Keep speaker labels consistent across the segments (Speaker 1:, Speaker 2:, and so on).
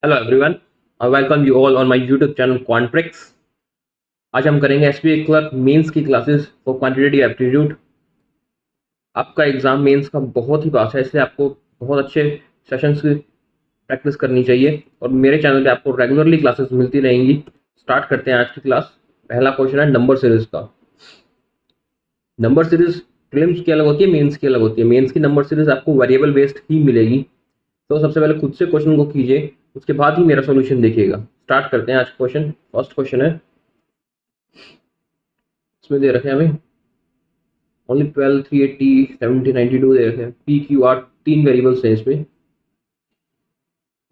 Speaker 1: Hello everyone, welcome you all on my YouTube channel Quantrix. आज हम करेंगे SBI clerk mains की classes for quantitative aptitude. आपका exam mains का बहुत ही पास है, इसलिए आपको बहुत अच्छे सेशंस की प्रैक्टिस करनी चाहिए और मेरे चैनल पे आपको रेगुलरली क्लासेस मिलती रहेंगी। स्टार्ट करते हैं आज की क्लास। पहला क्वेश्चन है नंबर सीरीज का। नंबर सीरीज प्रीलिम्स की अलग होती है, मेंस की अलग होती है। मेंस की नंबर सीरीज आपको वेरिएबल बेस्ड ही मिलेगी। तो सबसे पहले खुद से क्वेश्चन को कीजिए, उसके बाद ही मेरा सॉल्यूशन देखिएगा। स्टार्ट करते हैं आज क्वेश्चन। फर्स्ट क्वेश्चन है, इसमें दे रखे हैं हमें ओनली 12, 380, 70, 92 दे रखे हैं। पी क्यू आर तीन वेरिएबल्स हैं इसमें।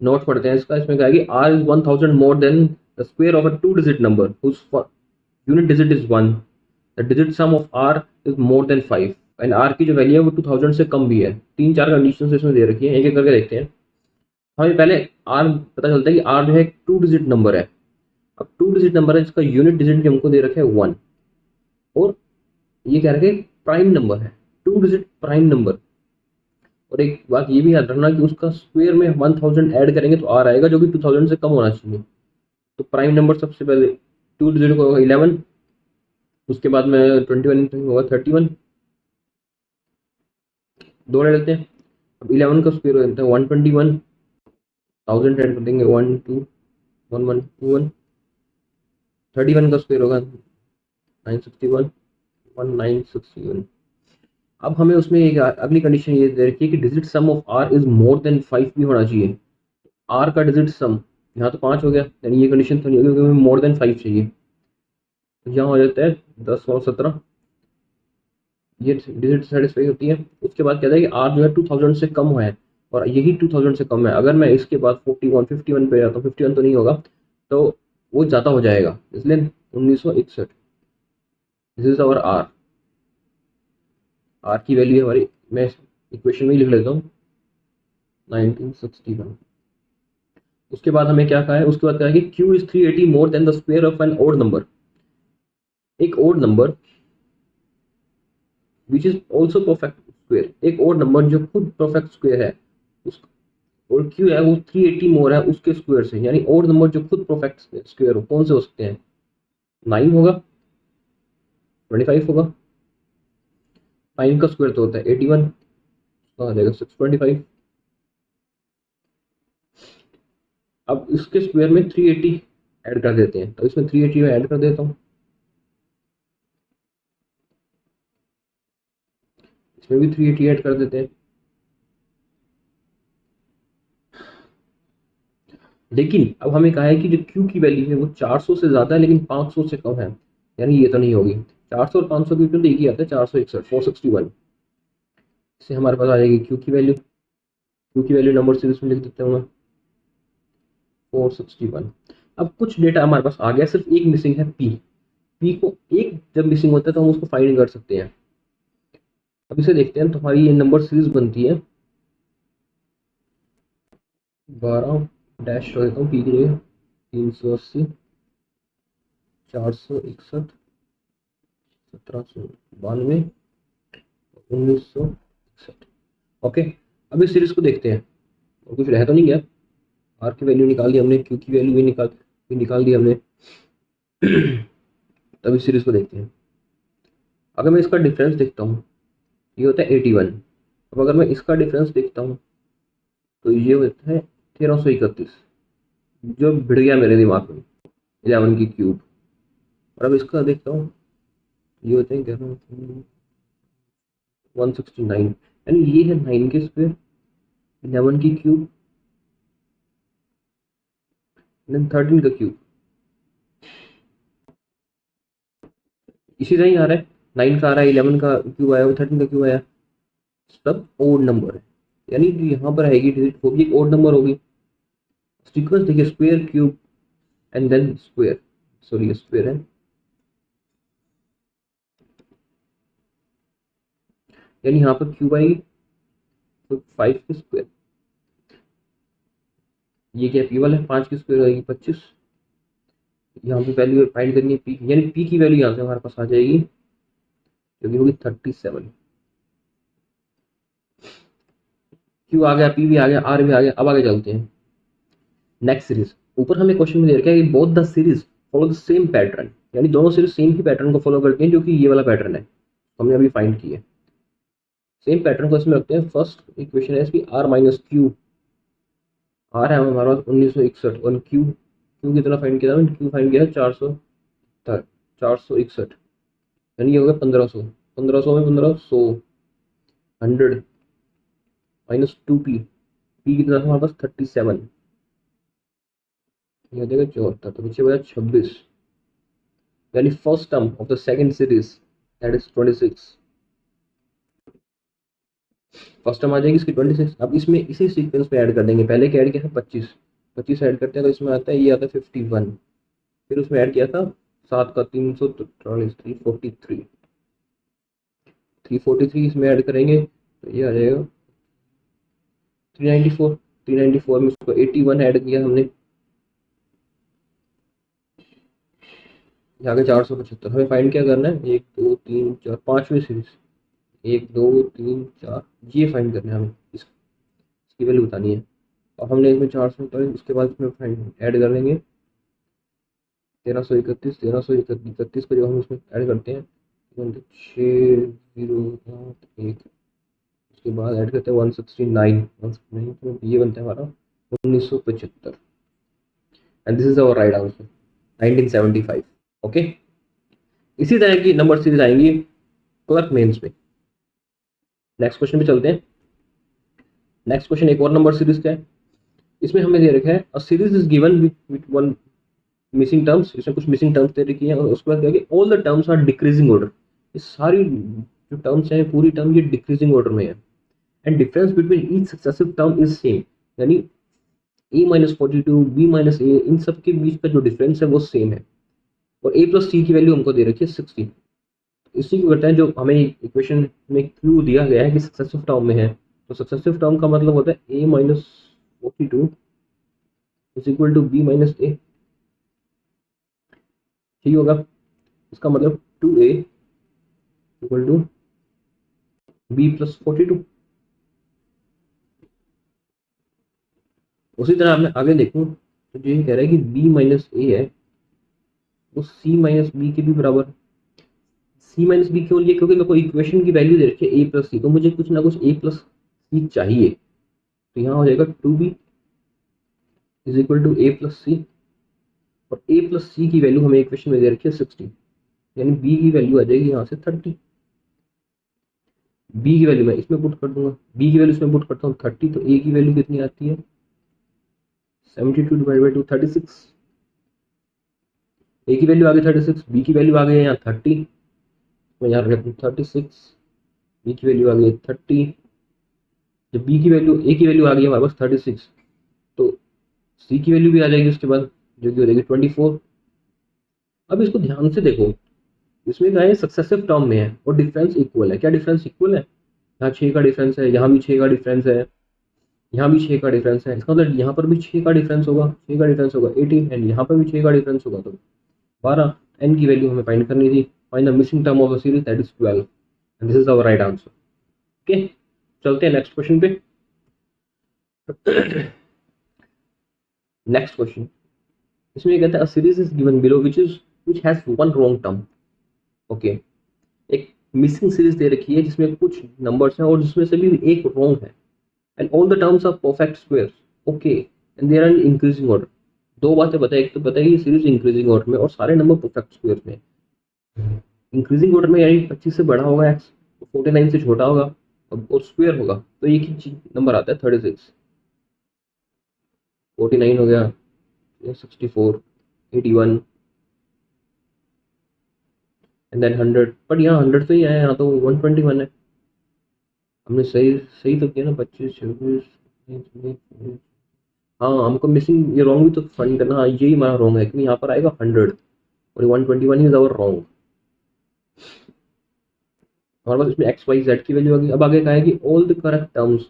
Speaker 1: नोट पढ़ते हैं इसका। इसमें क्या है कि R is 1000 more than the square of a two digit number whose unit digit is 1। The digit sum of R is more than 5 and R की जो वैल्यू है वो 2000 से कम भी है। तीन चार कंडीशन इसमें दे रखी है, एक एक करके देखते हैं। हमें पहले आर पता चलता है कि आर जो है एक टू डिजिट नंबर है। अब टू डिजिट नंबर है जिसका यूनिट डिजिट भी हमको दे रखे हैं 1, और ये कह रहे हैं प्राइम नंबर है, टू डिजिट प्राइम नंबर। और एक बात ये भी याद रखना कि उसका स्क्वायर में 1000 ऐड करेंगे तो आर आएगा, जो कि 2000 से कम होना चाहिए। तो प्राइम नंबर सबसे पहले टू डिजिट को होगा 11, उसके बाद में 21 होगा 31, दो ले लेते हैं। अब 11 का स्क्वायर हो जाता है 121, 1000 ऐड कर देंगे 1 2 1 1 2 1। 31 का स्क्वायर होगा 961, 1961। अब हमें उसमें एक अगली कंडीशन ये दे रखी है कि digit sum of R is more than 5 भी होना चाहिए। आर का डिजिट सम यहाँ तो 5 हो गया, यानी ये कंडीशन तो नहीं होगी क्योंकि हमें मोर देन 5 चाहिए। तो यहाँ हो जाता है 10 और 17, ये डिजिट सेटिस्फाई होती है। उसके बाद कहता है कि आर जो है 2000 से कम है, और यही 2000 से कम है। अगर मैं इसके बाद 41 51 पे जाता हूँ, 51 तो नहीं होगा, तो वो ज़्यादा हो जाएगा, इसलिए 1961। This is our R. R की वैल्यू है हमारी, मैं इक्वेशन में ही लिख लेता हूँ 1961। उसके बाद हमें क्या कहा है, उसके बाद कहा है कि Q is 380 more than the square of an odd number. एक odd number which is also perfect square, एक और नंबर जो खुद परफेक्ट स्क्वायर है उस, और क्यू है वो 380 मोर है उसके स्क्वायर से। यानी और नंबर जो खुद परफेक्ट स्क्वायर हो, कौन से हो सकते हैं? 9 होगा, 25 होगा। 9 का स्क्वायर तो होता है 81, तो आ जाएगा 625। अब इसके स्क्वायर में 380 ऐड कर देते हैं, तो इसमें 380 में ऐड कर देता हूँ, इसमें भी 380 ऐड कर देते हैं। लेकिन अब हमें कहा है कि जो क्यू की वैल्यू है वो 400 से ज़्यादा है लेकिन 500 से कम है, यानी ये तो नहीं होगी। 400 और 500 की तो एक ही आता है, 461, 461। इससे हमारे पास आ जाएगी क्यू की वैल्यू। क्यू की वैल्यू नंबर सीरीज में लिख देता हूँ मैं 461। अब कुछ डेटा हमारे पास आ गया, सिर्फ एक मिसिंग है पी। पी को एक जब मिसिंग होता है तो हम उसको फाइंड कर सकते हैं। अब इसे देखते हैं, तो हमारी ये नंबर सीरीज बनती है 12 डैश कर देता हूँ पी की जगह, 380, 461, 1792, 1961। ओके, अब इस सीरीज को देखते हैं और कुछ रह तो नहीं गया। आर की वैल्यू निकाल दी हमने, क्यू की वैल्यू भी निकाल दी हमने। तब इस सीरीज को देखते हैं। अगर मैं इसका डिफरेंस देखता हूँ, ये होता है 81। अब अगर मैं इसका डिफरेंस देखता हूँ तो ये होता है 1331, जो भिड़ गया मेरे दिमाग में, 11 की क्यूब। और अब इसका देखता हूँ, ये होते हैं 169, यानी ये है 9 के स्क्वायर, 11 की क्यूब, 13 का क्यूब। इसी तरह ही आ रहा है, 9 का आ रहा है, 11 का क्यूब आया, 13 का क्यूब आया। सब ओड नंबर है, यानी जो यहाँ पर आएगी डिजिट वो भी एक ओड नंबर होगी। सीक्वेंस देखिए, square cube and then square, sorry ये स्क्वायर है, यानी यहाँ पर क्यूब आएगी तो 5 की स्क्वायर। ये क्या पी वाला है, 5 की स्क्वायर आएगी 25। यहाँ पे वैल्यू फाइंड करनी है पी, यानी पी की वैल्यू यहाँ से हमारे पास आ जाएगी जो कि होगी 37। क्यू आ गया, पी भी आ गया, आर भी आ गया। अब आगे चलते हैं। नेक्स्ट सीरीज, ऊपर हमें क्वेश्चन में दे रखा है कि both the series follow the same pattern, यानी दोनों सीरीज सेम ही पैटर्न को फॉलो करती हैं, जो कि ये वाला पैटर्न है हमने अभी फाइंड किया है। सेम पैटर्न को इसमें रखते हैं। फर्स्ट इक्वेशन है इसकी आर माइनस क्यू, आर है हमारे पास 1961 और क्यू, क्यू कितना फाइंड किया था, क्यू फाइंड किया है 461, यानी ये हो गया 1500, 1500 में 1500, 100 माइनस 2p, पी कितना था हमारे पास 37, ये हो जाएगा 74, तो पीछे बचा 26, यानी first term of the second series that is 26, first term आ जाएगी इसकी 26। अब इसमें इसी सीक्वेंस में ऐड कर देंगे, पहले क्या ऐड किया था 25, 25 ऐड करते हैं तो इसमें आता है, ये आता है 51, फिर उसमें ऐड किया था 7 का 343, 343, 343 इसमें ऐड करेंगे तो ये आ जाएगा 394, 394 में उसको 81 ऐड किया हमने, आगे 475। हमें फाइंड क्या करना है, 1 2 3 4, पांचवी सीरीज, 1 2 3 4, ये फाइंड करना है हमें, इसकी वैल्यू बतानी है। और हमने इसमें 445, इसके बाद इसमें फाइंड ऐड कर लेंगे 1331, 1331 को जब हम इसमें ऐड करते हैं 6081, उसके बाद ऐड करते हैं 169, 169 तो ये बनता है हमारा 1975, and this is our right answer 1975। Okay, इसी तरह की नंबर सीरीज आएंगी क्लर्क मेंस में। नेक्स्ट क्वेश्चन पे चलते हैं। नेक्स्ट क्वेश्चन एक और नंबर सीरीज का है, इसमें हमें दे रखा है a series is given with one missing terms, इसमें कुछ मिसिंग टर्म्स दे रखी है और उसके बाद क्या है all the terms are decreasing order, ये सारी जो टर्म्स हैं पूरी टर्म ये डिक्रीजिंग ऑर्डर में है, and difference between each successive term is same, यानी ए माइनस 42 बी माइनस ए, इन सब के बीच का जो डिफरेंस है वो सेम है, और ए प्लस सी की वैल्यू हमको दे रखी है 60। इसी को करते हैं, जो हमें इक्वेशन में क्लू दिया गया है कि सक्सेसिव टर्म में है, तो सक्सेसिव टर्म का मतलब होता है A minus 42 is equal to B minus A, ठीक होगा, इसका मतलब 2a equal to B plus 42। उसी तरह हमने आगे देखूं तो जो ये कह रहा है कि b माइनस ए है वो c माइनस बी के भी बराबर, c माइनस बी क्यों लिए, क्योंकि मेरे को इक्वेशन की वैल्यू दे रखी है a प्लस सी, तो मुझे कुछ ना कुछ a प्लस सी चाहिए, तो यहाँ हो जाएगा 2b is equal to a plus C, और a प्लस सी की वैल्यू हमें इक्वेशन में दे रखी है 60, यानी b की वैल्यू आ जाएगी यहाँ से 30, b की वैल्यू मैं इसमें पुट कर दूंगा, b की वैल्यू इसमें पुट करता हूँ 30, तो a की वैल्यू कितनी आती है 72 डिवाइड बाई 2 36, ए की वैल्यू आ गई 36, बी की वैल्यू आ गई है यहाँ 30, मैं यहाँ रख दूँ 36, बी की वैल्यू आ गई 30, जब बी की वैल्यू ए की वैल्यू आ गई हमारे पास 36, तो सी की वैल्यू भी आ जाएगी उसके बाद, जो कि हो जाएगी 24। अब इसको ध्यान से देखो, इसमें क्या है सक्सेसिव टर्म में है और डिफरेंस इक्वल है, क्या डिफरेंस इक्वल है, यहाँ 6 का डिफरेंस है, यहाँ भी 6 का डिफरेंस है, यहाँ भी 6 का डिफरेंस है, इसका मतलब यहाँ पर भी 6 का डिफरेंस होगा, 6 का डिफरेंस होगा 18, एंड यहाँ पर भी 6 का डिफरेंस होगा, तो 12, एन की वैल्यू हमें फाइंड करनी थी, find the missing term of the series that is 12, and this is our right answer. Okay, चलते हैं नेक्स्ट क्वेश्चन पे। नेक्स्ट क्वेश्चन, इसमें ये कहता है a series is given below which has one wrong term. Okay, एक missing series दे रखी है जिसमें कुछ नंबर्स हैं और जिसमें से भी एक रॉन्ग है, and all the terms are perfect squares. Okay, and they are in increasing order. दो बातें बताई, एक तो बताइए ये सीरीज इंक्रीजिंग ऑर्डर में और सारे नंबर परफेक्ट स्क्वायर्स में। इंक्रीजिंग ऑर्डर में यानी 25 से बड़ा होगा एक्स, 49 से छोटा होगा और स्क्वायर होगा, तो एक ही नंबर आता है 36, 49 हो गया, 64, 81 एंड देन 100, बट यहाँ 100 तो ही आया, यहाँ तो 121 है। हमने सही सही तो किया ना, 25 26, हाँ हमको मिसिंग ये रॉन्ग भी तो फाइंड करना, हाँ यही हमारा रॉन्ग है क्योंकि यहाँ पर आएगा 100 और 121 इज आवर रॉन्ग। हमारे पास इसमें एक्स वाई जेड की वैल्यू आ गई। अब आगे कहा है कि all the correct terms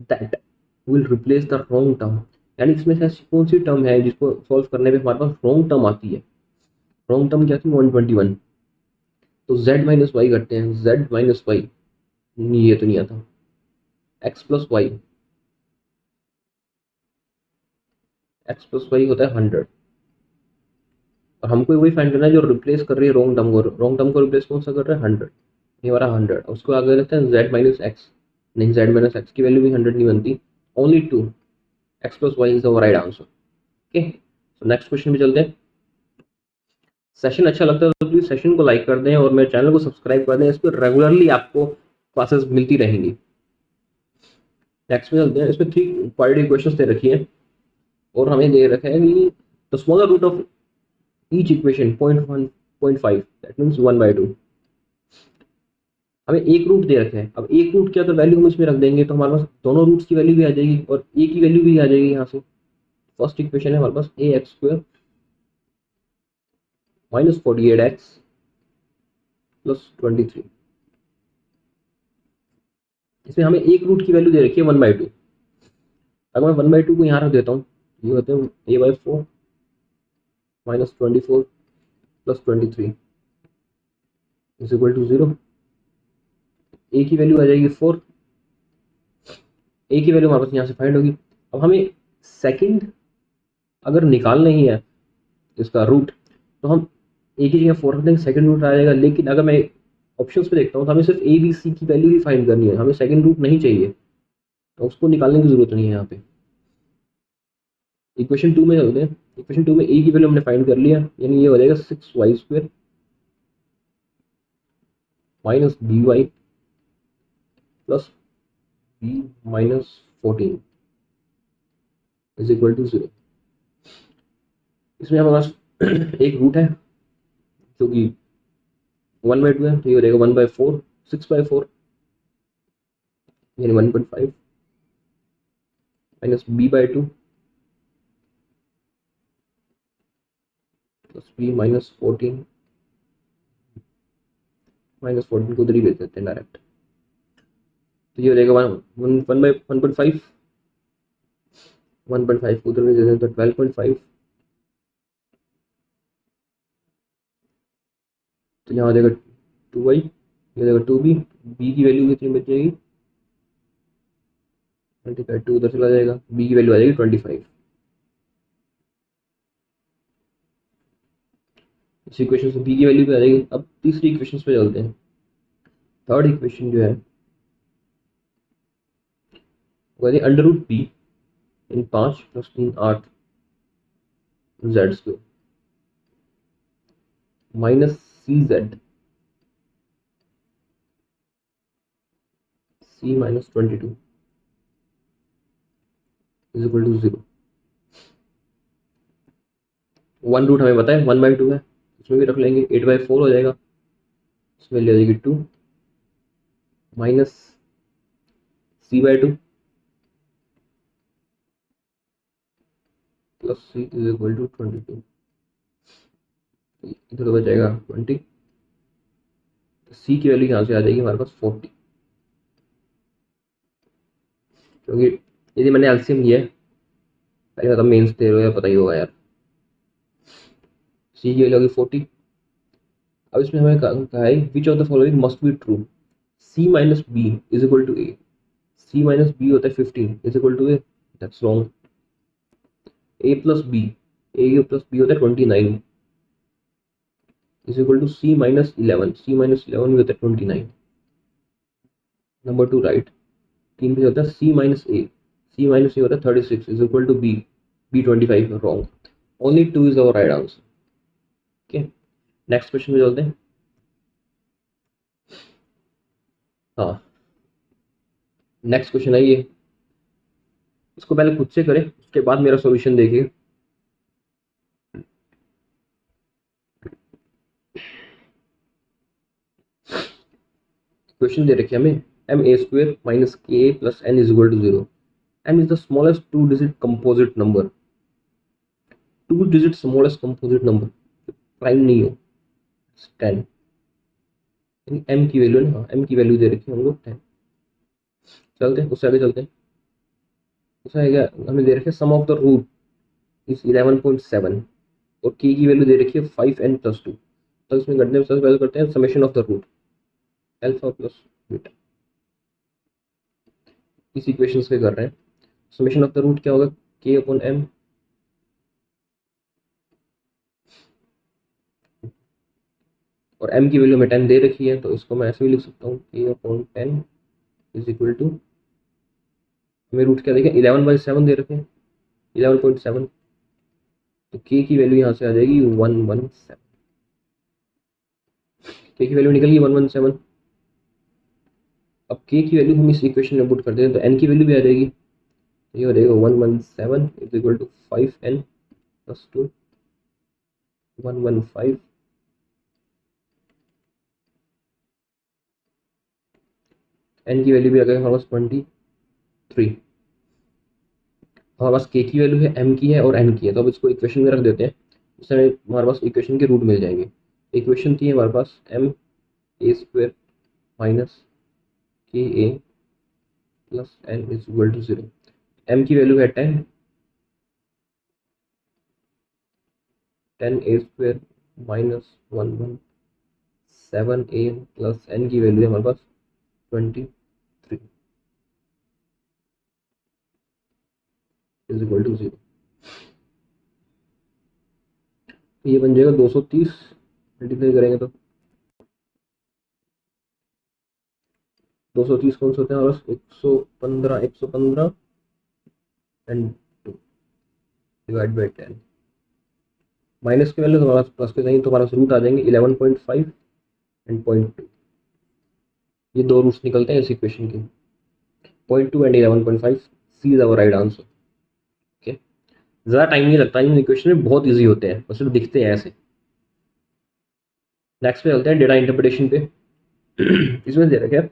Speaker 1: that will replace the wrong term, यानी इसमें से ऐसी कौन सी टर्म है जिसको सॉल्व करने पे हमारे पास रॉन्ग टर्म आती है। रॉन्ग टर्म क्या थी 121, तो z माइनस वाई करते हैं, z माइनस वाई, ये तो नहीं आता, x plus y, x plus y होता है 100, और हमको वही फाइंड करना है जो रिप्लेस कर रही है रॉन्ग टर्म को रिप्लेस कौन सा कर रहा है 100, ये हमारा 100, उसको आगे रखते हैं z माइनस एक्स, नहीं z माइनस एक्स की वैल्यू भी 100 नहीं बनती, only 2, x plus y is the right answer. Okay, so next question पे चलते हैं। सेशन अच्छा लगता है तो प्लीज सेशन को लाइक कर दें और मेरे चैनल को सब्सक्राइब कर दें, इस पर रेगुलरली आपको क्लासेस मिलती रहेंगी। नेक्स्ट में चलते हैं, इसमें 3 क्वालिटी क्वेश्चन दे रखी है और हमें दे रखा है कि the smaller root of each equation 0.1 0.5 that means 1/2, हमें एक रूट दे रखे हैं। अब एक रूट क्या, तो वैल्यू हम इसमें रख देंगे तो हमारे पास दोनों रूट्स की वैल्यू भी आ जाएगी और ए की वैल्यू भी आ जाएगी यहाँ से। फर्स्ट इक्वेशन है हमारे पास A X square minus 48x plus 23, इसमें हमें एक रूट की वैल्यू दे रखी है 1/2। अगर मैं 1/2 को यहाँ रख देता हूँ, ये होते हैं a/4 minus 24 plus 23 is equal to 0। A की वैल्यू आ जाएगी 4, ए की वैल्यू हमारे पास यहाँ से फाइंड होगी। अब हमें सेकंड अगर निकालना ही है इसका रूट, तो हम ए की जगह 4 रख देंगे, सेकंड रूट आ जाएगा। लेकिन अगर मैं ऑप्शंस पे देखता हूँ तो हमें सिर्फ ए बी सी की वैल्यू ही फाइंड करनी है, हमें सेकंड रूट नहीं चाहिए, तो उसको निकालने की जरूरत नहीं है यहाँ पे। इक्वेशन 2 में चलते हैं। इक्वेशन 2 में ए की वैल्यू हमने फाइंड कर लिया, यानी ये हो जाएगा 6y² minus b y plus b minus 14 is equal to 0। इसमें हमारे पास एक रूट है जो कि 1/2 है, तो ये हो जाएगा 1/4, 6/4 यानी 1.5 minus b/2 plus b minus 14, minus 14 को उधर ही भेज देते हैं डायरेक्ट, तो ये हो जाएगा 1/1.5, 1.5 को उधर भेज देते हैं तो 12.5, तो यहाँ हो जाएगा 2y, ये हो जाएगा 2b, b की वैल्यू कितनी बच जाएगी 25, 2 उधर चला जाएगा, b की वैल्यू आ जाएगी 25। इस इक्वेशन से b की वैल्यू भी आ जाएगी। अब तीसरी इक्वेशन पे चलते हैं। थर्ड इक्वेशन जो है वो है अंडर रूट बी इन 5 plus 3 8 z² minus cz c minus 22 is equal to 0। One root हमें पता है 1/2 है, इसमें भी रख लेंगे, 8/4 हो जाएगा, इसमें ले जाएगी 2 minus c/2 plus c is equal to 22, इधर हो जाएगा 20, c की वैल्यू यहाँ से आ जाएगी हमारे पास 40, क्योंकि यदि मैंने एलसीएम लिया है, पहले मतलब मेंस दे रहे हो या पता ही होगा यार, c की वैल्यू होगी 40। अब इसमें हमें कहा है which of the following must be true, c minus b is equal to a, c minus b होता है 15 is equal to a, that's wrong. a plus b, a plus b होता है 29 is equal to c minus 11, c minus 11 भी होता है 29, number 2 right. 3 पे होता है c minus a, c minus a होता है 36 is equal to b, b 25 wrong, only 2 is our right answer. Okay, next question में चलते हैं। हाँ, नेक्स्ट क्वेश्चन है ये, इसको पहले खुद से करें उसके बाद मेरा सॉल्यूशन देखिए। क्वेश्चन दे रखे हमें ma² minus k plus n is equal to 0, m is the smallest 2 digit composite number, 2 digit smallest composite number prime नहीं हो 10, m की वैल्यू ना, m की वैल्यू दे रखी है हम लोग 10। चलते हैं उससे आगे चलते हैं। उससे आगे हमें दे रखे सम ऑफ द रूट इज 11.7 और k की वैल्यू दे रखी है 5n प्लस 2, तो इसमें घटने सबसे पहले करते हैं summation of the root alpha plus beta, इस इक्वेशन से कर रहे हैं। समेशन ऑफ द रूट क्या होगा, k अपॉन m और m की वैल्यू में 10 दे रखी है, तो इसको मैं ऐसे भी लिख सकता हूँ k upon 10 is equal to, हमें रूट क्या देखें 11/7 दे रखे हैं 11.7, तो k की वैल्यू यहाँ से आ जाएगी 117, k की वैल्यू निकल गई 117। अब k की वैल्यू हम इस इक्वेशन में पुट कर दें तो n की वैल्यू भी आ जाएगी, तो ये हो जाएगा 117 is equal to 5n plus 2 115, n की वैल्यू भी आ गई हमारे पास 23। हमारे पास k की वैल्यू है, m की है और n की है, तो अब इसको इक्वेशन में रख देते हैं, इससे हमारे पास इक्वेशन के रूट मिल जाएंगे। इक्वेशन थी हमारे पास m a square minus k a plus n is equal to 0। m की वैल्यू है 10, 10 a square minus 117 a plus n की वैल्यू है हमारे पास 23 इज इक्वल टू 0। तो ये बन जाएगा 230, मल्टीप्लाई करेंगे तो 230 कौन सा होता है हमारे पास 115 एंड 2 डिवाइड बाई 10, माइनस की वैल्यू तो हमारे पास प्लस के जाएंगे, तो हमारे पास रूट आ जाएंगे 11.5 एंड 0.2, ये दो रूट्स निकलते हैं इस इक्वेशन के, 0.2 and 11.5, C is our right answer. Okay, ज़्यादा टाइम नहीं लगता, इन इक्वेशन में बहुत ईजी होते हैं, बस सिर्फ दिखते हैं ऐसे। नेक्स्ट पे चलते हैं डेटा इंटरप्रिटेशन पे। इसमें दे रखा है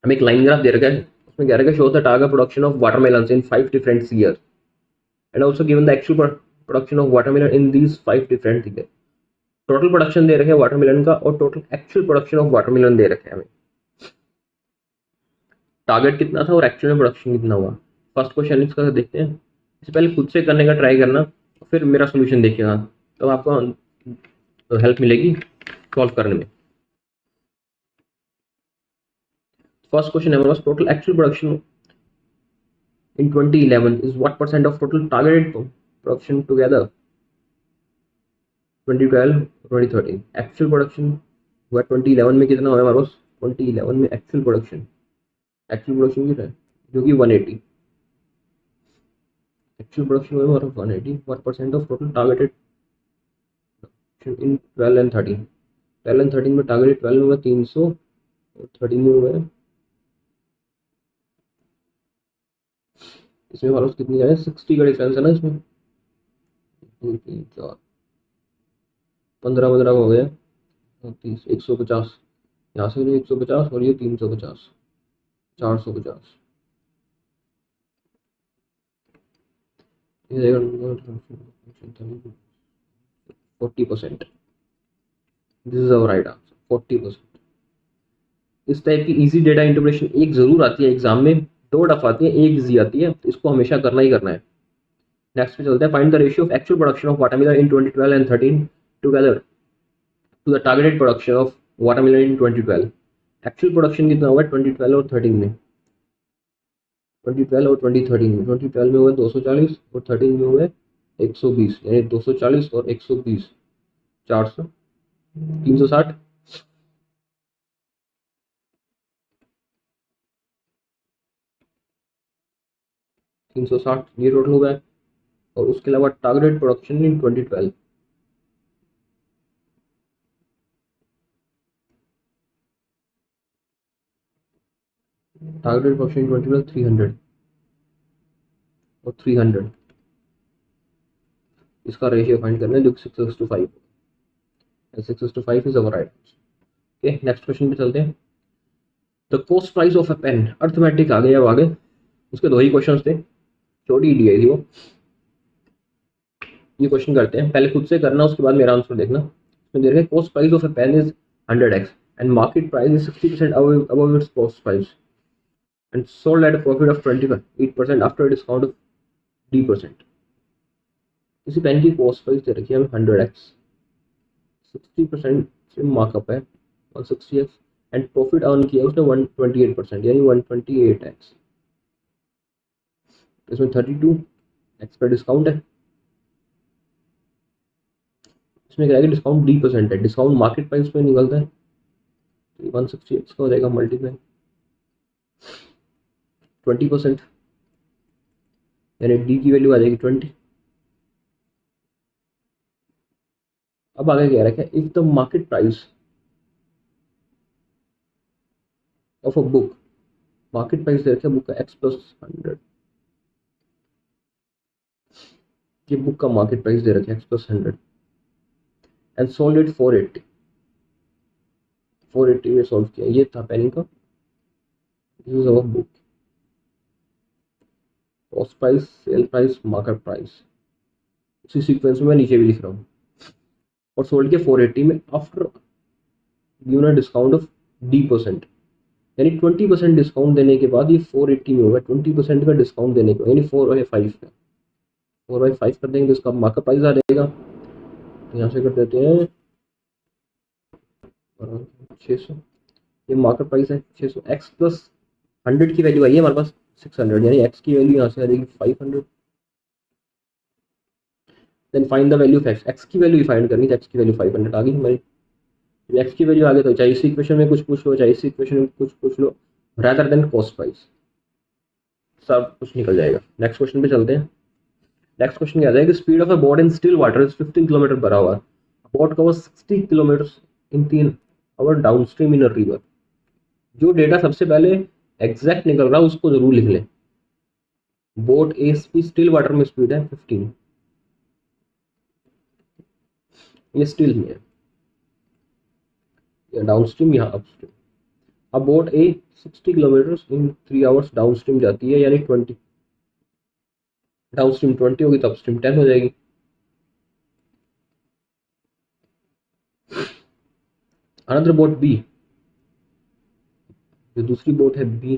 Speaker 1: हमें एक लाइन ग्राफ दे रखा है, उसमें कह रखा है show the target production of watermelon in 5 different year and also given the actual production of watermelon in these 5 different year. Total production दे रखे हैं वाटरमेलन का और total actual production of watermelon दे रखे हैं हमें, टारगेट कितना था और एक्चुअल में प्रोडक्शन कितना हुआ। फर्स्ट क्वेश्चन इसका देखते हैं, इससे पहले खुद से करने का ट्राई करना, फिर मेरा सोल्यूशन देखिएगा, तो आपको हेल्प मिलेगी सॉल्व करने में। फर्स्ट क्वेश्चन है हमारे पास, total actual production in 2011 is what percent of total targeted production together 2012 2013। Actual production हुआ 2011 में कितना हुआ हमारे पास, 2011 में एक्चुअल प्रोडक्शन कितना है जो कि 180, एक्चुअल प्रोडक्शन हुआ हमारा 180, what percent of total targeted in 12 and 13। 12 and 13 में टारगेटेड 12 में हुआ 300 और 13 में हुआ है, इसमें हमारे पास कितनी जाए 60 का डिफरेंस है ना, इसमें 2 3 4 15 15 हो गया 30 150, यहाँ से 150 और ये 350 450, 40%, this is our right answer 40%। इस टाइप की इजी डेटा इंटरप्रिटेशन एक जरूर आती है एग्जाम में, दो टफ आती है, एक इजी आती है, तो इसको हमेशा करना ही करना है। नेक्स्ट पे चलते हैं, find the ratio of actual production of watermelon in 2012 and 13 together to the targeted production of watermelon in 2012। Actual production कितना हुआ 2012 और 13 में, 2012 और 2013 में, 2012 में हुए 240 और 13 में हुए 120, यानी 240 और 120 400 360, 360 ये टोटल हो गया। और उसके अलावा targeted production in 2012, targeted production in 2012 300 और 300, इसका रेशियो फाइंड करना है जो 6:5, 6:5 is our right. Okay, next question पे चलते हैं। The cost price of a pen, arithmetic आ गया अब आगे, उसके दो ही क्वेश्चन थे, छोटी डी आई थी वो। ये क्वेश्चन करते हैं, पहले खुद से करना उसके बाद मेरा आंसर देखना। इसमें दे रहे हैं cost price of a pen is 100x and market price is 60% above its cost price and sold at a profit of 28% after a discount of D%। किसी पेन की कॉस्ट प्राइस दे रखी है हमें 100x, 60% से मार्कअप है 160x and profit earn किया उसने 128%, यानी 128x। इसमें 32x का डिस्काउंट है, इसमें क्या है कि डिस्काउंट 10% है, डिस्काउंट मार्केट प्राइस पे निकलता है, तो 160 का हो जाएगा मल्टीप्लाई 20%, यानी डी की वैल्यू आ जाएगी 20। अब आगे कह रहा है if the market price of a book, market price दे रखा है बुक का x+100, ये बुक का मार्केट प्राइस दे रखा है x+100 एंड सोल्ड इट 480, 480 में सोल्व किया, ये था पेनी का, this is our book, cost price, sale price, market price, उसी सीक्वेंस में मैं नीचे भी लिख रहा हूँ, और सोल्ड किया 480 में after given a discount of D%, यानी 20% डिस्काउंट देने के बाद ये 480 में होगा, 20% का डिस्काउंट देने के बाद, यानी 4/5 का, 4/5 कर देंगे तो इसका मार्केट प्राइस आ जाएगा, तो यहाँ से कर देते हैं 600, ये मार्केट प्राइस है 600, x+100 की वैल्यू आई है हमारे पास 600, यानी x की वैल्यू यहाँ से आ जाएगी 500, then find the value of x की वैल्यू फाइंड करनी है, x की वैल्यू 500 आ गई हमारी, x की वैल्यू आ गई तो चाहे इस इक्वेशन में कुछ पूछ लो, चाहे इस इक्वेशन में कुछ पूछ लो, रादर देन कॉस्ट प्राइस, सब कुछ निकल जाएगा। नेक्स्ट क्वेश्चन पे चलते हैं। नेक्स्ट क्वेश्चन क्या है कि speed of a boat in still water is 15 kilometre per hour, boat covers 60 kilometre in 3 hour downstream in a river, जो डेटा सबसे पहले एग्जैक्ट निकल रहा है उसको जरूर लिख लें। बोट ए की स्टिल वाटर में स्पीड है 15, ये स्टिल में है, या डाउनस्ट्रीम यहाँ अपस्ट्रीम। अब boat A 60 kilometre in 3 hours downstream जाती है, यानी 20, डाउनस्ट्रीम 20 होगी तो अपस्ट्रीम 10 हो जाएगी। अनदर बोट बी, जो दूसरी बोट है B,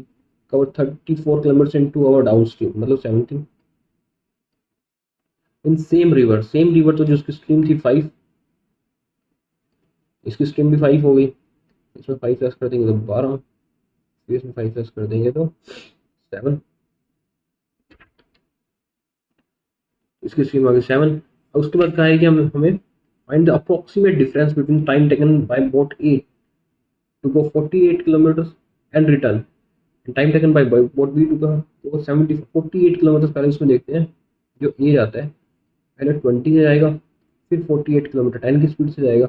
Speaker 1: cover 34 kilometre in 2 hour downstream, मतलब 17 in same river, same river तो जो उसकी स्ट्रीम थी 5, इसकी स्ट्रीम भी 5 हो गई, इसमें 5 प्लस कर देंगे तो 12, फिर इसमें 5 प्लस कर देंगे तो 7, इसकी स्ट्रीम आ गई 7। और उसके बाद कहा है कि हमें find the approximate difference between time taken by boat A to go 48 kilometre and return, time taken by boat B to go 48 kilometre. पहले इसमें देखते हैं, जो ए जाता है पहले 20 से जाएगा, फिर 48 किलोमीटर 10 की स्पीड से जाएगा,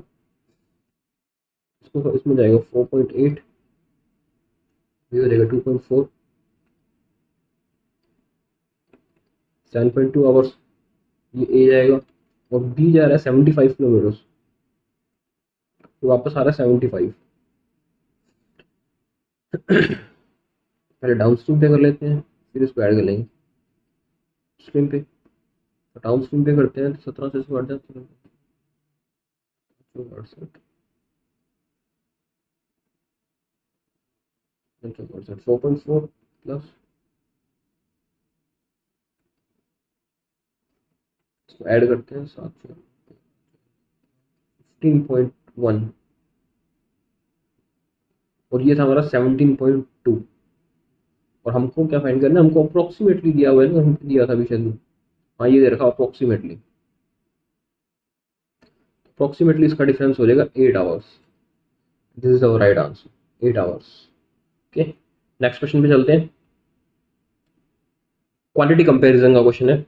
Speaker 1: इसको इसमें जाएगा 4.8, ये हो जाएगा 2.4, 7.2 आवर्स, ये ए जाएगा, और बी जा रहा है 75 किलोमीटर, तो वापस आ रहा है 75। पहले डाउन स्ट्रीम पे कर लेते हैं, फिर इसको ऐड कर लेंगे स्ट्रीम पे, तो डाउन स्ट्रीम पे करते हैं तो 17 से इसको हट जाते हैं 4.4 प्लस, इसको ऐड करते हैं 15.1, और ये था हमारा 17.2, और हमको क्या फाइंड करना है, हमको अप्रोक्सीमेटली दिया हुआ है ना, हमको दिया था अभी शायद, हाँ ये दे रखा अप्रोक्सीमेटली, अप्रोक्सीमेटली इसका डिफरेंस हो जाएगा 8 hours, this is our right answer 8 hours. Okay, next question पे चलते हैं। क्वांटिटी कंपैरिजन का क्वेश्चन है,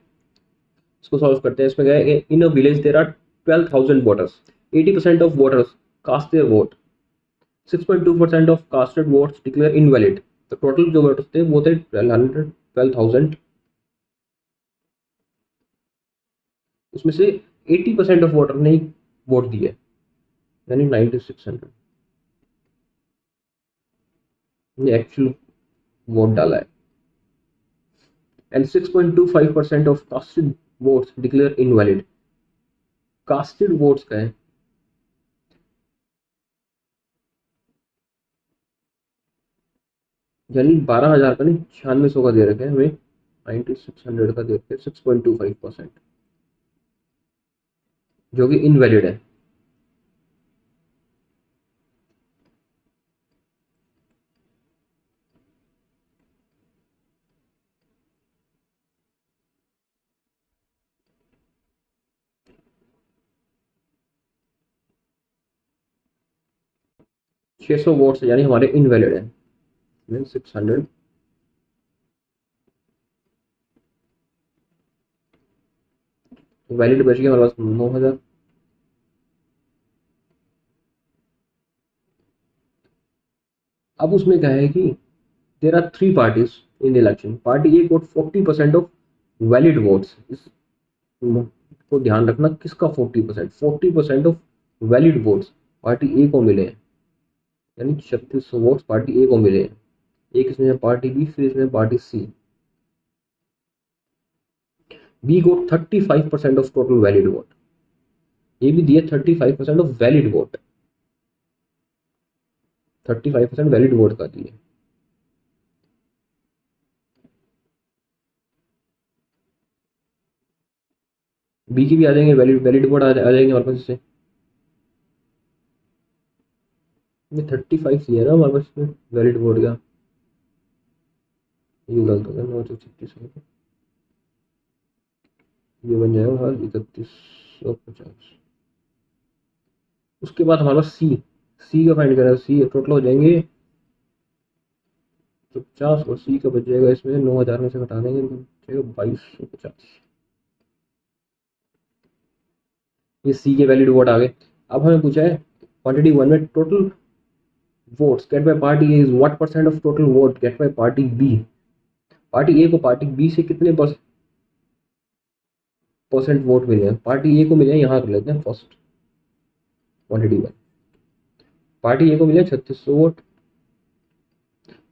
Speaker 1: इसको सॉल्व करते हैं। इसमें क्या है, in a village there are 12,000 voters, 80% of voters cast their vote, 6.2% of casted votes declare invalid, तो टोटल जो वोटर्स थे वो थे 12,000, उसमें से 80% ऑफ वोटर ने वोट दिया, यानी 9,600 ने एक्चुअल वोट डाला है, and 6.25% of casted votes declare invalid, casted votes का है, यानी 12,000 का नहीं 9600 का दे रखे हैं हमें, 9,600 का दे रखे हैं 6.25%, जो कि इनवैलिड है। 600 वोट्स यानी हमारे इनवैलिड है 600 वैलिड बच गया हमारे पास 9000। अब उसमें क्या है कि there are 3 parties in the election. Party A got 40% of valid votes. इस को ध्यान रखना, किसका 40%? 40% of valid votes party A को मिले हैं, यानी 3600 वोट्स पार्टी ए को मिले हैं। एक इसमें है पार्टी बी, फिर इसमें party C. B got 35% of total valid vote. ये भी दिए 35% of valid vote, 35% valid vote का दिए। बी की भी आ जाएंगे, वैलिड वैलिड वोट आ जाएंगे हमारे पास इससे। ये 35 दिया ना हमारे पास इसमें वैलिड वोट का, ये गलत हो गया। 936 ये बन जाएगा 3150। उसके बाद हमारे पास सी, सी का फाइंड करें। सी टोटल हो जाएंगे 50 और सी का बच जाएगा इसमें 9000 में से घटा देंगे, 2250। ये सी के वैलिड वोट आ गए। अब हमें पूछा है क्वांटिटी 1 में total votes get by party A is what percent of total vote get by party B. Party A को पार्टी बी से कितने परसेंट वोट मिले हैं? पार्टी ए को मिले हैं, यहाँ कर लेते हैं फर्स्ट क्वांटिटी 1। पार्टी ए को मिले 3600 वोट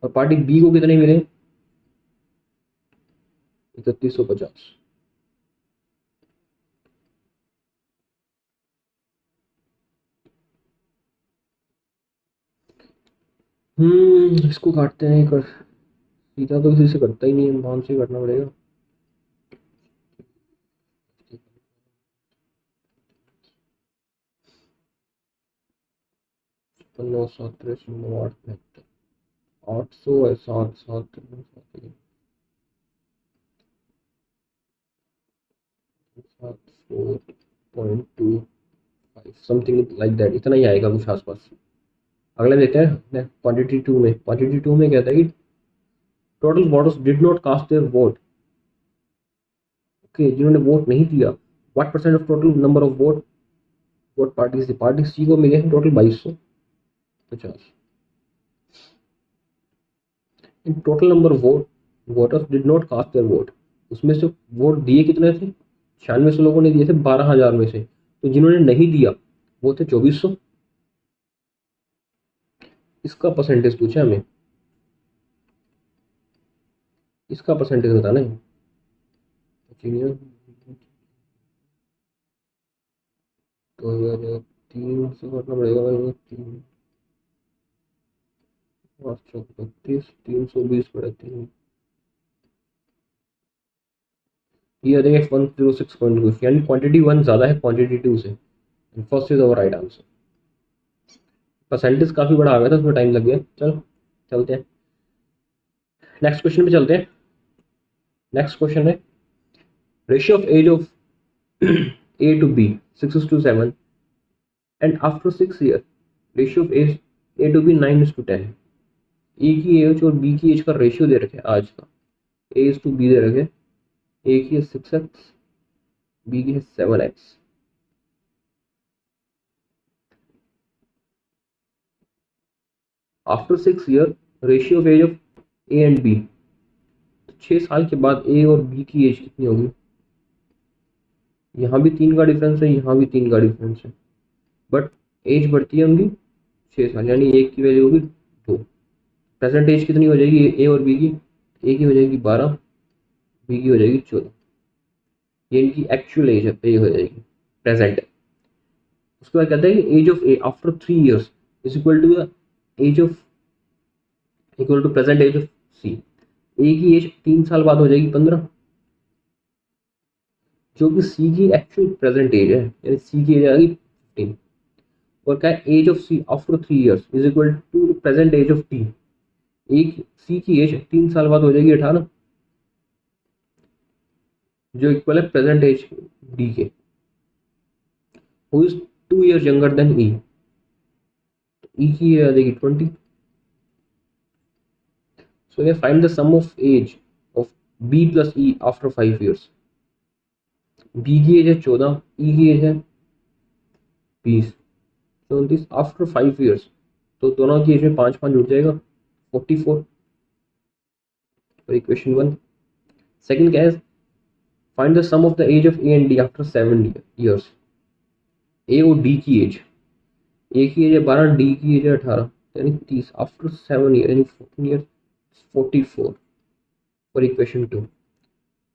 Speaker 1: और पार्टी बी को कितने मिले? 3150। इसको काटते हैं। कर सीधा तो किसी से करता ही नहीं है, मान से काटना पड़ेगा। नौ 7 9 8 800 है 7 7 4.25 समथिंग लाइक दैट, इतना ही आएगा कुछ आसपास। अगला देखते हैं क्वांटिटी 2 में। क्वांटिटी 2 में कहता है कि total voters did not cast their vote. Okay, जिन्होंने वोट नहीं दिया, what percent of total number of vote vote party C. Party C को मिले हैं total 2250। In total number vote voters did not cast their vote, उसमें से vote दिए कितने थे? 9600 लोगों ने दिए थे 12000 में से। तो जिन्होंने नहीं दिया वो थे 2400। इसका परसेंटेज पूछा हमें, इसका परसेंटेज बताना है। तो 3 से करना पड़ेगा भाई। 320 पड़े 3, ये आ जाएगा 106.2, यानी क्वांटिटी 1 ज़्यादा है क्वांटिटी 2 से। First is our right answer. Percentage काफ़ी बड़ा आ गया था, उसमें टाइम लग गया। चलो चलते हैं नेक्स्ट क्वेश्चन पे चलते हैं। नेक्स्ट क्वेश्चन है ratio of age of A to B 6:7 and after 6 year ratio of age A to B 9:10। A की एज और बी की एज का रेशियो दे रखे आज का। ए इज टू बी दे रखे, ए की है 6x, बी की है 7x। After 6 year ratio of age of A and B, 6 साल के बाद ए और बी की एज कितनी होगी? यहाँ भी 3 का डिफरेंस है, यहाँ भी 3 का डिफरेंस है, बट एज बढ़ती है उनकी 6 साल, यानी एक की वैल्यू होगी 2। प्रेजेंट एज कितनी हो जाएगी ए और बी की? ए की हो जाएगी 12, बी की हो जाएगी 14। ये इनकी एक्चुअल एज है, ए हो जाएगी प्रेजेंट। उसके बाद कहते हैं कि age of A after 3 years is equal to the age of equal to present age of C. A की एज 3 साल बाद हो जाएगी 15, जो कि सी की एक्चुअल प्रेजेंट एज है, यानी सी की एज आ गई 15। और क्या है age of C after 3 years is equal to present age of T. एक सी की एज 3 साल बाद हो जाएगी 18, जो इक्वल है प्रेजेंट एज डी के, who is 2 year younger than E. E की आ जाएगी 20. सो ये find the sum of age of B plus E after 5 years. B की एज है 14, ई की एज है 20, 34 आफ्टर 5 years. तो दोनों की एज में 5 5 जुड़ जाएगा 44 फॉर इक्वेशन 1. सेकंड क्या है, find the sum of the age of A and D after 7 years. A और डी की एज, ए की एज है 12, डी की एज है 18, यानी 30 आफ्टर 7 years यानी 14 years 44 for equation 2.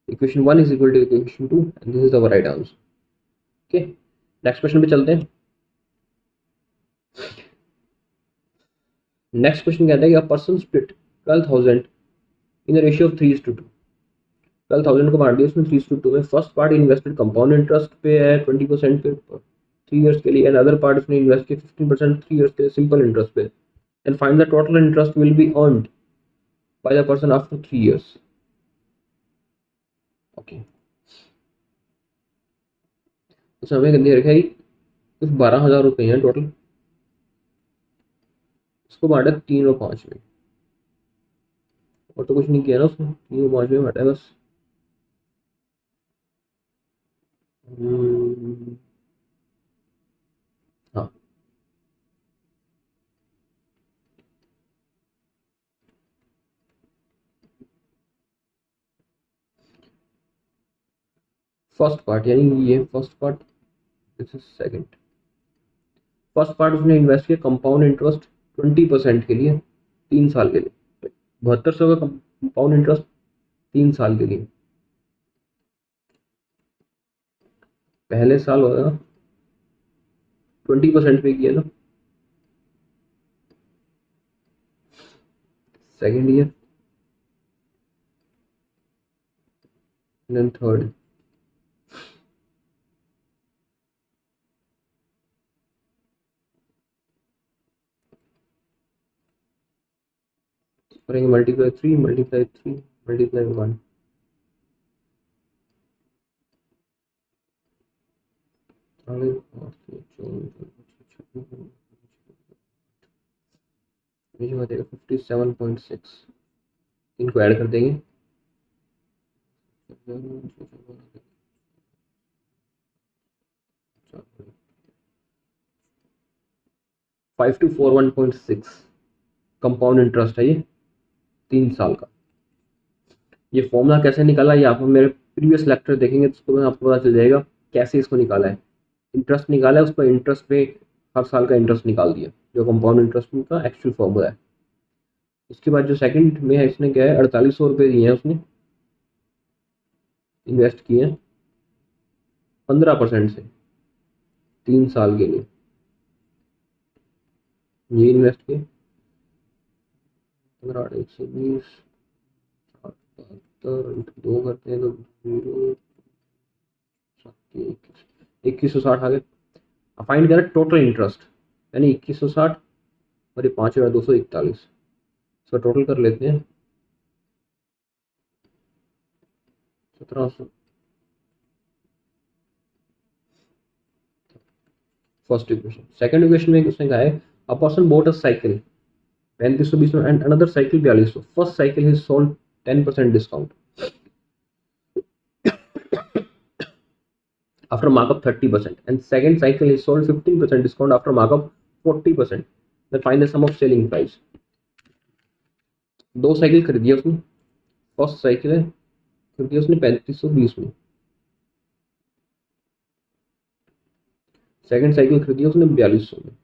Speaker 1: Equation 1 is equal to equation 2 and this is the right answer. Okay, next question पे चलते हैं. नेक्स्ट क्वेश्चन कहता है कि a person split 12,000 in the ratio of 3:2. 12,000 को बांट दिया उसने 3:2 में. First part invested compound interest पे है 20% पे 3 years के लिए, एंड अदर पार्ट उसने इन्वेस्ट किया 15% 3 years के लिए सिंपल इंटरेस्ट पे. And find the total interest will be earned by the person after 3 years. Okay, तो हमें दे रखा है कुछ 12,000 रुपये हैं टोटल, उसको बांटा 3 और 5 में, और तो कुछ नहीं किया ना उसने, 3 और 5 में बांटा है बस. हाँ, फर्स्ट पार्ट यानी ये first part, this is second. First part उसने इन्वेस्ट किया कंपाउंड इंटरेस्ट 20% के लिए 3 साल के लिए, 7200 का कंपाउंड इंटरेस्ट 3 साल के लिए. पहले साल होगा 20% पे किया ना, सेकेंड ईयर, देन थर्ड. करेंगे मल्टीप्लाई 3 मल्टीप्लाई 3 मल्टीप्लाई 1. मुझे बताएगा 57.6, इनको ऐड कर देंगे. 5241.6 कंपाउंड इंटरेस्ट है ये 3 साल का. ये फॉर्मूला कैसे निकाला ये आप मेरे प्रीवियस लेक्चर देखेंगे तो उसको आपको पता चल जाएगा कैसे इसको निकाला है. इंटरेस्ट निकाला है, उस पर इंटरेस्ट पे हर साल का इंटरेस्ट निकाल दिया जो कंपाउंड इंटरेस्ट का एक्चुअल फॉर्मूला है. उसके बाद जो सेकंड में है इसने क्या है 4800 रुपये दिए हैं उसने, इन्वेस्ट किए हैं 15% से 3 साल के लिए. ये इन्वेस्ट किए 15 120 2 करते हैं तो 2160 आ गए. फाइंड करें टोटल इंटरेस्ट यानी 2160 और ये 5241, इसका टोटल कर लेते हैं 1700. First equation. सेकंड इक्वेशन में उसने कहा है a person boat a cycle 3520 में and another cycle 4200. First cycle is sold 10% discount after markup 30% and second cycle is sold 15% discount after markup 40%. Then find the sum of selling price. दो cycle खरीदी है उसने, first cycle है खरीदी उसने 3520 में, second cycle खरीदी उसने 4200 में.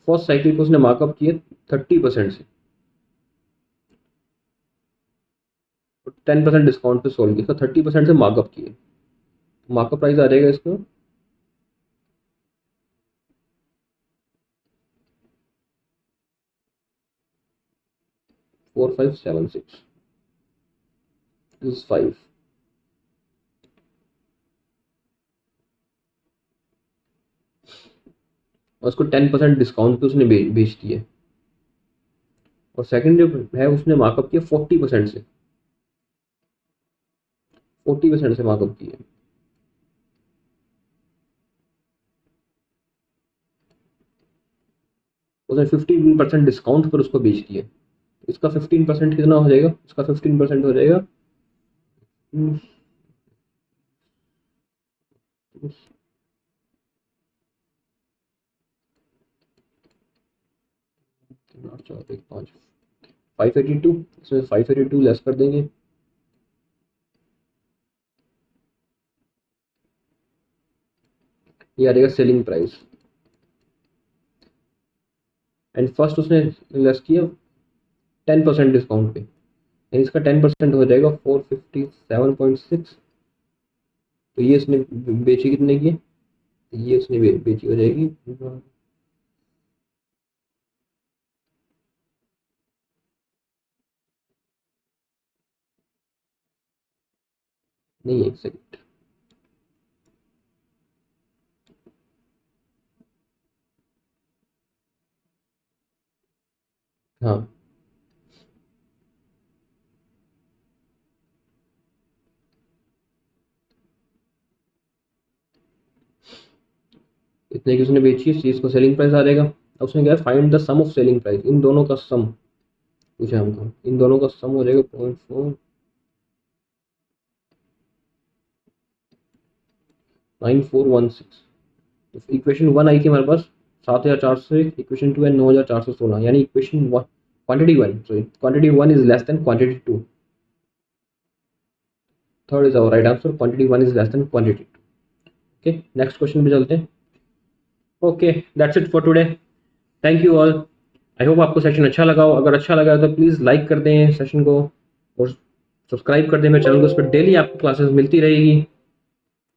Speaker 1: फर्स्ट साइकिल को उसने मार्कअप किया 30% से, 10% डिस्काउंट पे सोल्ड किया, 30% से मार्कअप किए. मार्कअप प्राइस आ जाएगा इसका 4576, दिस इज 5. और उसको 10% डिस्काउंट पे उसने बेच दिया. और सेकंड जो है उसने मार्कअप किया 40% से, 40% से मार्कअप किया. उसने 15% डिस्काउंट पर उसको बेच दिया। इसका 15% कितना हो जाएगा, इसका 15% हो जाएगा 582, इसमें 582 लेस कर देंगे, ये आ जाएगा सेलिंग प्राइस। एंड फर्स्ट उसने लेस किया 10% डिस्काउंट पे, एंड इसका 10% हो जाएगा 457.6। तो ये इसने बेची कितने की, ये उसने बेची हो जाएगी नहीं, एक सेकंड, हाँ इतने की उसने बेची, इस चीज़ को सेलिंग प्राइस आ जाएगा। अब उसने कहा find the sum of selling price, इन दोनों का सम पूछा हमको, इन दोनों का सम हो जाएगा 0.9416। इक्वेशन 1 आई थी हमारे पास 7400, इक्वेशन 2 है 9416, यानी equation 1 quantity 1, sorry quantity 1 is less than quantity 2। Third is our right answer, quantity 1 is less than quantity 2। Okay, next question पे चलते हैं। Okay, that's it for today, thank you all. I hope आपको session अच्छा लगा हो, अगर अच्छा लगा तो प्लीज़ लाइक कर दें सेशन को और सब्सक्राइब कर दें मेरे चैनल को, उस पर डेली आपको क्लासेस मिलती रहेगी।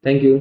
Speaker 1: Thank you.